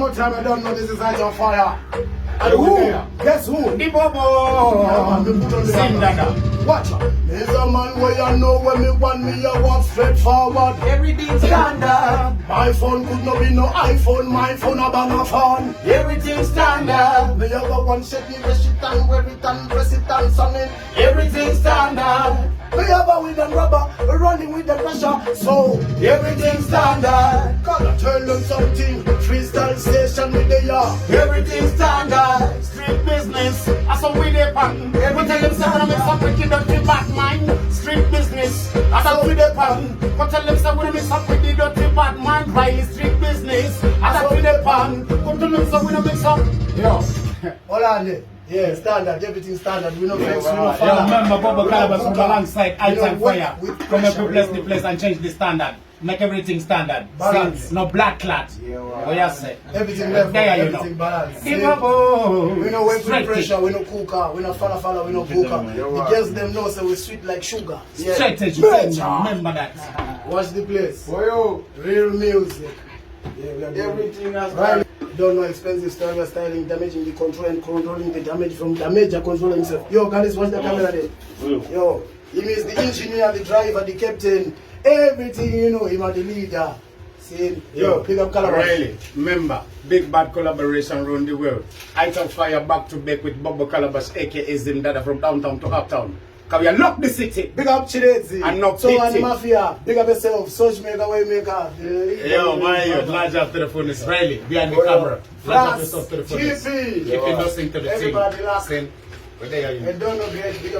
more time I don't know this is Eyetal Fyah. And who? Guess who? The Bobo. Sing that. Watch out. There's a man where you know when me want me, I walk straight forward. Everything standard. My phone could not be no iPhone, my phone a bang a phone. Everything standard. Me have a one shake me rush it and wear it and press it and song it. Everything standard. Me have a with and rubber, running with the pressure. So Everything standard. gotta tell them something. Freestyle station with the yard. Everything standard. Street business. I saw with a pan. We tell them something make some wicked dirty bad mind. Street business. I saw with a pan. We tell them something make some wicked dirty bad mind. RiLeY street business. I saw with a pan. We tell them something make some. Yo. Hold on there. Yeah, standard, everything standard. We know flex, we know Yeah, fire. remember Bobo Kalabash from alongside Eyetal with Fyah. Come pressure, and bless you the know. place and change the standard. Make everything standard. Balance. Since no black clot. What you say? Everything level, There you everything know. balanced. The Bobo. We know wait for Straight pressure, it. we know cooker, we know falla, we know cooker. The girls them know so we sweet like sugar. Straight Yeah. education. Remember that. Watch the place. Boyo, Real music. Yeah, we are doing everything has right. Don't know expensive style, styling, damaging the control and controlling the damage from damager control himself. Yo, Galis, watch the camera there. Yo, he means the engineer, the driver, the captain, everything, you know, him are the leader. See, yo, pick up Kalabash. RiLeY, remember, big bad collaboration around the world. Eyetal Fyah back to back with Bobo Kalabash, aka Zimdada from downtown to uptown. Cause we lock the city. Big up Chidezi. And no so and pity. Mafia. Big up yourself. Search maker, waymaker. Yo, my youth, large after the phone is RiLeY, behind the camera. Large after stuff to the phone. GP. Keep it listening to the team. Everybody lock. Sing. But there you And don't forget, big up